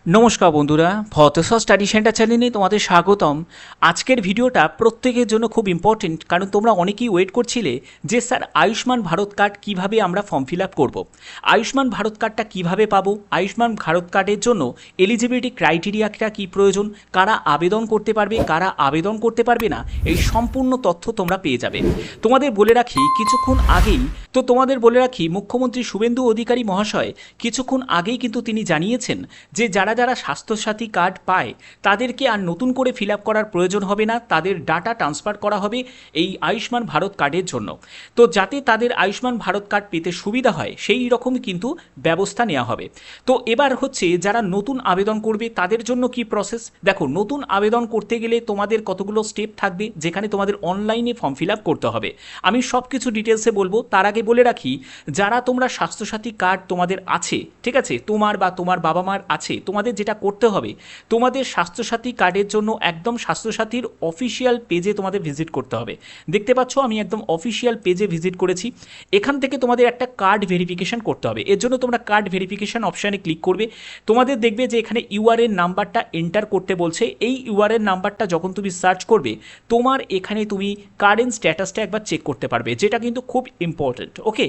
নমস্কার বন্ধুরা, ভতেশ্বর study centre চ্যানেলে তোমাদের স্বাগতম। আজকের ভিডিওটা প্রত্যেকের জন্য খুব ইম্পর্টেন্ট, কারণ তোমরা অনেকেই ওয়েট করছিলে যে স্যার আয়ুষ্মান ভারত কার্ড কীভাবে আমরা ফর্ম ফিল আপ করবো, আয়ুষ্মান ভারত কার্ডটা কীভাবে পাবো, আয়ুষ্মান ভারত কার্ডের জন্য এলিজিবিলিটি ক্রাইটেরিয়াটা কী প্রয়োজন, কারা আবেদন করতে পারবে, কারা আবেদন করতে পারবে না, এই সম্পূর্ণ তথ্য তোমরা পেয়ে যাবে। তোমাদের বলে রাখি মুখ্যমন্ত্রী শুভেন্দু অধিকারী মহাশয় কিছুক্ষণ আগেই কিন্তু তিনি জানিয়েছেন যে যারা যারা স্বাস্থ্যসাথী কার্ড পায় তাদেরকে আর নতুন করে ফিল আপ করার প্রয়োজন হবে না, তাদের ডাটা ট্রান্সফার করা হবে এই আয়ুষ্মান ভারত কার্ডের জন্য। তো যাতে তাদের আয়ুষ্মান ভারত কার্ড পেতে সুবিধা হয় সেই রকম কিন্তু ব্যবস্থা নেওয়া হবে। তো এবার হচ্ছে যারা নতুন আবেদন করবে তাদের জন্য কি প্রসেস, দেখো নতুন আবেদন করতে গেলে তোমাদের কতগুলো স্টেপ থাকবে, যেখানে তোমাদের অনলাইনে ফর্ম ফিল আপ করতে হবে। আমি সব কিছু ডিটেলসে বলবো, তার আগে বলে রাখি যারা তোমরা স্বাস্থ্যসাথী কার্ড তোমাদের আছে, ঠিক আছে, তোমার বা তোমার বাবা মার আছে, তোমাদের যেটা করতে হবে তোমাদের স্বাস্থ্যসাথী কার্ডের জন্য একদম স্বাস্থ্যসাথীর অফিসিয়াল পেজে তোমাদের ভিজিট করতে হবে। দেখতে পাচ্ছ আমি একদম অফিসিয়াল পেজে ভিজিট করেছি। এখান থেকে তোমাদের একটা কার্ড ভেরিফিকেশন করতে হবে। এর জন্য তোমরা কার্ড ভেরিফিকেশন অপশানে ক্লিক করবে। তোমাদের দেখবে যে এখানে ইউআরএন নাম্বারটা এন্টার করতে বলছে। এই ইউআরএন নাম্বারটা যখন তুমি সার্চ করবে তোমার এখানে তুমি কারেন্ট স্ট্যাটাসটা একবার চেক করতে পারবে, যেটা কিন্তু খুব ইম্পর্টেন্ট। ওকে,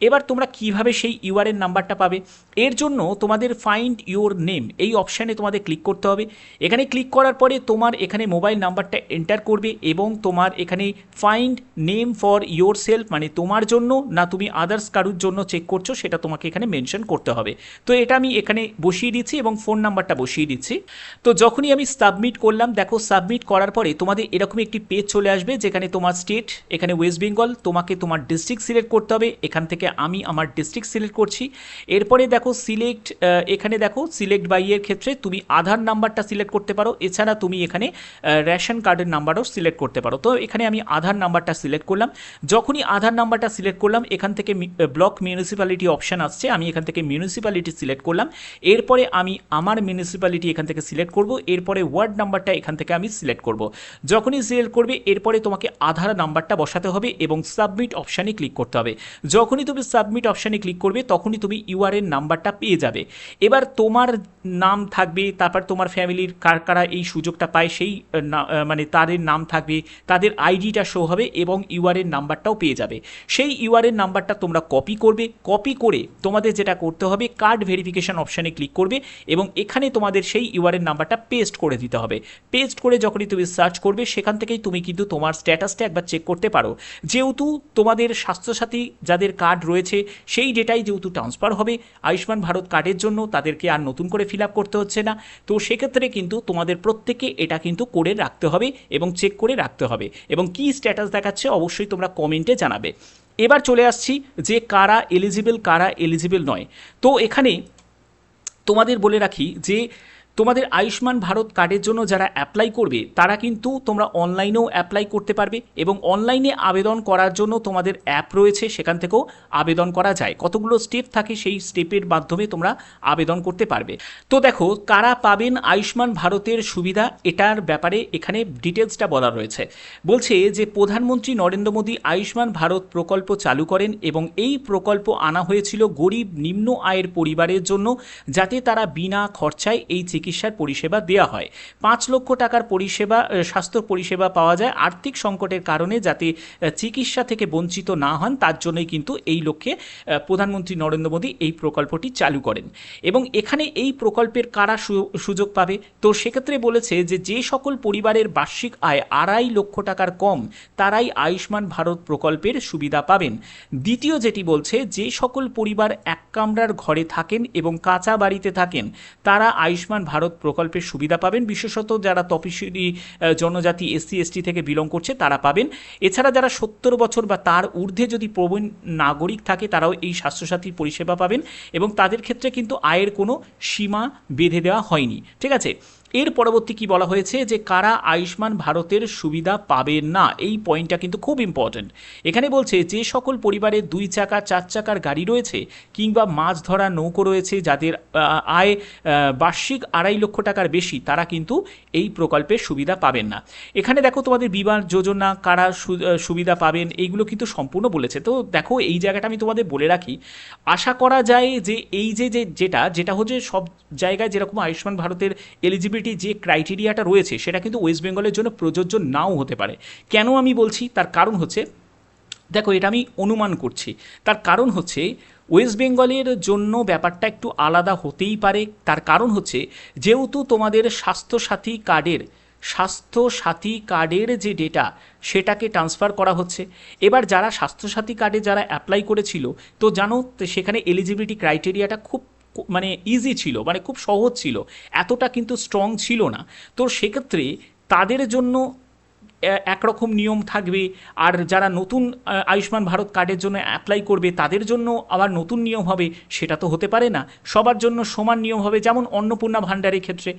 এবার তোমরা কিভাবে সেই ইউআরএন নাম্বারটা পাবে, এর জন্য তোমাদের ফাইন্ড ইউর নেম এই অপশানে তোমাদের ক্লিক করতে হবে। এখানে ক্লিক করার পরে তোমার এখানে মোবাইল নাম্বারটা এন্টার করবে এবং তোমার এখানে find name for your self, মানে তোমার জন্য না তুমি আদার্স কারুর জন্য চেক করছো সেটা তোমাকে এখানে মেনশন করতে হবে। তো এটা আমি এখানে বসিয়ে দিচ্ছি এবং ফোন নাম্বারটা বসিয়ে দিচ্ছি। তো যখনই আমি সাবমিট করলাম, দেখো সাবমিট করার পরে তোমাদের এরকম একটি পেজ চলে আসবে, যেখানে তোমার স্টেট, এখানে ওয়েস্ট বেঙ্গল, তোমাকে তোমার ডিস্ট্রিক্ট সিলেক্ট করতে হবে। এখান থেকে আমি আমার ডিস্ট্রিক্ট সিলেক্ট করছি। এরপরে দেখো সিলেক্ট, এখানে দেখো সিলেক্ট বাই এর ক্ষেত্রে তুমি আধার নাম্বারটা সিলেক্ট করতে পারো, এছাড়া তুমি এখানে রেশন কার্ডের নাম্বারও সিলেক্ট করতে পারো। তো এখানে আমি আধার নাম্বারটা সিলেক্ট করলাম। যখনই আধার নাম্বারটা সিলেক্ট করলাম এখান থেকে ব্লক মিউনিসিপ্যালিটি অপশান আসছে, আমি এখান থেকে মিউনিসিপ্যালিটি সিলেক্ট করলাম। এরপরে আমি আমার মিউনিসিপ্যালিটি এখান থেকে সিলেক্ট করব। এরপরে ওয়ার্ড নাম্বারটা এখান থেকে আমি সিলেক্ট করব। যখনই সিলেক্ট করবে এরপরে তোমাকে আধার নাম্বারটা বসাতে হবে এবং সাবমিট অপশানে ক্লিক করতে হবে। যখনই তুমি সাবমিট অপশানে ক্লিক করবে তখনই তুমি ইউআরএন নাম্বারটা পেয়ে যাবে। এবার তোমার নাম থাকবে, তারপর তোমার ফ্যামিলির কারা এই সুযোগটা পায় সেই মানে তাদের নাম থাকবে, তাদের আইডিটা শো হবে এবং ইউআরএন নাম্বারটাও পেয়ে যাবে। সেই ইউআরএন নাম্বারটা তোমরা কপি করবে, কপি করে তোমাদের যেটা করতে হবে কার্ড ভেরিফিকেশন অপশানে ক্লিক করবে এবং এখানে তোমাদের সেই ইউআরএন নাম্বারটা পেস্ট করে দিতে হবে। পেস্ট করে যখনই তুমি সার্চ করবে সেখান থেকেই তুমি কিন্তু তোমার স্ট্যাটাসটা একবার চেক করতে পারো। যেহেতু তোমাদের স্বাস্থ্যসাথী যাদের কার্ড রয়েছে সেই ডেটাই যেহেতু ট্রান্সফার হবে আয়ুষ্মান ভারত কার্ডের জন্য, তাদেরকে আর নতুন করে ফিল আপ করতে হচ্ছে না। তো সেক্ষেত্রে কিন্তু তোমাদের প্রত্যেকে এটা কিন্তু করে রাখতে হবে এবং চেক করে রাখতে হবে। এবং কী স্ট্যাটাস দেখাচ্ছে অবশ্যই তোমরা কমেন্টে জানাবে। এবার চলে আসছি যে কারা এলিজিবল কারা এলিজিবল নয়। তো এখানে তোমাদের বলে রাখি যে তোমাদের আয়ুষ্মান ভারত কার্ডের জন্য যারা অ্যাপ্লাই করবে তারা কিন্তু তোমরা অনলাইনেও অ্যাপ্লাই করতে পারবে এবং অনলাইনে আবেদন করার জন্য তোমাদের অ্যাপ রয়েছে, সেখান থেকেও আবেদন করা যায়। কতগুলো স্টেপ থাকে সেই স্টেপের মাধ্যমে তোমরা আবেদন করতে পারবে। তো দেখো কারা পাবেন আয়ুষ্মান ভারতের সুবিধা, এটার ব্যাপারে এখানে ডিটেলসটা বলা রয়েছে। বলছে যে প্রধানমন্ত্রী নরেন্দ্র মোদী আয়ুষ্মান ভারত প্রকল্প চালু করেন এবং এই প্রকল্প আনা হয়েছিল গরিব নিম্ন আয়ের পরিবারের জন্য, যাতে তারা বিনা খরচায় এই চিকিৎসার পরিষেবা দেওয়া হয়। 5 লক্ষ টাকার পরিষেবা, স্বাস্থ্য পরিষেবা পাওয়া যায় আর্থিক সংকটের কারণে, যাতে চিকিৎসা থেকে বঞ্চিত না হন তার জন্যই কিন্তু এই লক্ষ্যে প্রধানমন্ত্রী নরেন্দ্র মোদী এই প্রকল্পটি চালু করেন। এবং এখানে এই প্রকল্পের কারা সুযোগ পাবে, তো সেক্ষেত্রে বলেছে যে যে সকল পরিবারের বার্ষিক আয় 2.5 লক্ষ টাকার কম তারাই আয়ুষ্মান ভারত প্রকল্পের সুবিধা পাবেন। দ্বিতীয় যেটি বলছে যে সকল পরিবার এক কামরার ঘরে থাকেন এবং কাঁচা বাড়িতে থাকেন তারা আয়ুষ্মান ভারত প্রকল্পের সুবিধা পাবেন, বিশেষত যারা তপশিলি জনজাতি এসসি এসটি থেকে বিলং করছে তারা পাবেন। এছাড়া যারা 70 বছর বা তার ঊর্ধ্বে যদি প্রবীণ নাগরিক থাকে তারাও এই স্বাস্থ্যসাথীর পরিষেবা পাবেন এবং তাদের ক্ষেত্রে কিন্তু আয়ের কোনো সীমা বেঁধে দেওয়া হয়নি। ঠিক আছে, এর পরবর্তী কি বলা হয়েছে যে কারা আয়ুষ্মান ভারতের সুবিধা পাবেন না, এই পয়েন্টটা কিন্তু খুব ইম্পর্ট্যান্ট। এখানে বলছে যে সকল পরিবারে 2 চাকা 4 চাকার গাড়ি রয়েছে কিংবা মাছ ধরা নৌকো রয়েছে, যাদের আয় বার্ষিক 2.5 লক্ষ টাকার বেশি, তারা কিন্তু এই প্রকল্পের সুবিধা পাবেন না। এখানে দেখো তোমাদের বিমা যোজনা কারা সুবিধা পাবেন এইগুলো কিন্তু সম্পূর্ণ বলেছে। তো দেখো এই জায়গাটা আমি তোমাদের বলে রাখি, আশা করা যায় যে এই যেটা হচ্ছে সব জায়গায় যেরকম আয়ুষ্মান ভারতের এলিজিবিলিটি যে ক্রাইটেরিয়াটা রয়েছে সেটা কিন্তু ওয়েস্ট বেঙ্গলের জন্য প্রযোজ্য নাও হতে পারে। কেন আমি বলছি, তার কারণ হচ্ছে, দেখো এটা আমি অনুমান করছি, তার কারণ হচ্ছে ওয়েস্ট বেঙ্গলের জন্য ব্যাপারটা একটু আলাদা হতেই পারে। তার কারণ হচ্ছে যেহেতু তোমাদের স্বাস্থ্যসাথী কার্ডের যে ডেটা সেটাকে ট্রান্সফার করা হচ্ছে। এবার যারা স্বাস্থ্যসাথী কার্ডে যারা অ্যাপ্লাই করেছিল, তো জানো সেখানে এলিজিবিলিটি ক্রাইটেরিয়াটা খুব মানে ইজি ছিল, মানে খুব সহজ ছিল, এতটা কিন্তু স্ট্রং ছিল না। তো সেক্ষেত্রে তাদের জন্য একরকম নিয়ম থাকবে, আর যারা নতুন আয়ুষ্মান ভারত কার্ডের জন্য অ্যাপ্লাই করবে তাদের জন্য আবার নতুন নিয়ম হবে, সেটা তো হতে পারে না। সবার জন্য সমান নিয়ম হবে, যেমন অন্নপূর্ণা ভাণ্ডারের ক্ষেত্রে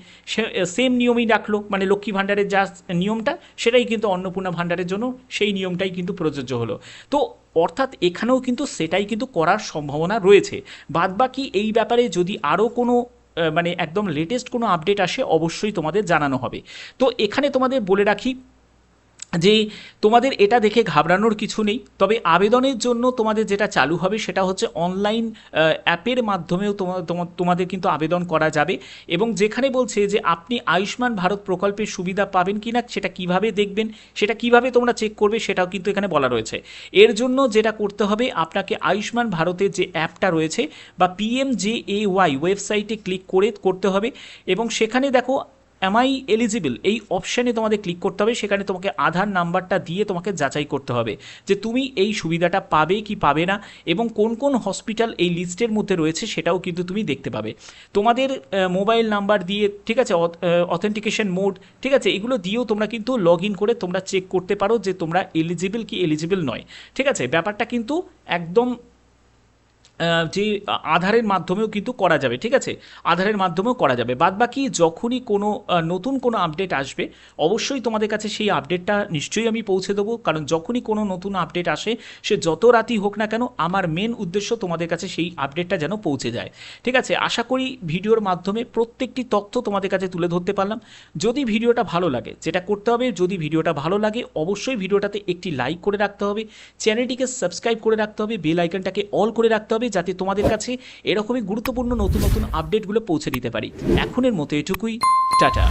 সেম নিয়মই রাখলো, মানে লক্ষ্মী ভাণ্ডারের যা নিয়মটা সেটাই কিন্তু অন্নপূর্ণা ভাণ্ডারের জন্য সেই নিয়মটাই কিন্তু প্রযোজ্য হলো। তো অর্থাৎ এখানেও কিন্তু সেটাই কিন্তু করার সম্ভাবনা রয়েছে। বাদবাকি এই ব্যাপারে যদি আরও কোনো মানে একদম লেটেস্ট কোনো আপডেট আসে অবশ্যই তোমাদের জানানো হবে। তো এখানে তোমাদের বলে রাখি যে তোমাদের এটা দেখে ঘাবড়ানোর কিছু নেই, তবে আবেদনের জন্য তোমাদের যেটা চালু হবে সেটা হচ্ছে অনলাইন অ্যাপের মাধ্যমেও তোমাদের কিন্তু আবেদন করা যাবে। এবং যেখানে বলছে যে আপনি আয়ুষ্মান ভারত প্রকল্পের সুবিধা পাবেন কি না সেটা কিভাবে দেখবেন, সেটা কিভাবে তোমরা চেক করবে, সেটাও কিন্তু এখানে বলা রয়েছে। এর জন্য যেটা করতে হবে, আপনাকে আয়ুষ্মান ভারতের যে অ্যাপটা রয়েছে বা PMJAY ওয়েবসাইটে ক্লিক করতে হবে, এবং সেখানে দেখো অ্যাম আই এলিজিবল এই অপশানে তোমাদের ক্লিক করতে হবে। সেখানে তোমাকে আধার নাম্বারটা দিয়ে তোমাকে যাচাই করতে হবে যে তুমি এই সুবিধাটা পাবে কি পাবে না, এবং কোন কোন হসপিটাল এই লিস্টের মধ্যে রয়েছে সেটাও কিন্তু তুমি দেখতে পাবে। তোমাদের মোবাইল নাম্বার দিয়ে, ঠিক আছে, অথেন্টিকেশন মোড, ঠিক আছে, এগুলো দিয়েও তোমরা কিন্তু লগ ইন করে তোমরা চেক করতে পারো যে তোমরা এলিজিবল কি এলিজিবল নয়। ঠিক আছে, ব্যাপারটা কিন্তু একদম যে আধারের মাধ্যমেও কিন্তু করা যাবে। ঠিক আছে, আধারের মাধ্যমেও করা যাবে। বাদবাকি যখনই কোনো নতুন কোনো আপডেট আসবে অবশ্যই তোমাদের কাছে সেই আপডেটটা নিশ্চয়ই আমি পৌঁছে দেবো, কারণ যখনই কোনো নতুন আপডেট আসে সে যত রাতই হোক না কেন, আমার মেন উদ্দেশ্য তোমাদের কাছে সেই আপডেটটা যেন পৌঁছে যায়। ঠিক আছে, আশা করি ভিডিওর মাধ্যমে প্রত্যেকটি তথ্য তোমাদের কাছে তুলে ধরতে পারলাম। যদি ভিডিওটা ভালো লাগে, যেটা করতে হবে, যদি ভিডিওটা ভালো লাগে অবশ্যই ভিডিওটাতে একটি লাইক করে রাখতে হবে, চ্যানেলটিকে সাবস্ক্রাইব করে রাখতে হবে, বেল আইকনটাকে অল করে রাখতে হবে, যাতে তোমাদের কাছে এরকমই গুরুত্বপূর্ণ নতুন নতুন আপডেটগুলো পৌঁছে দিতে পারি। এখনের মতো এটুকুই, টাটা।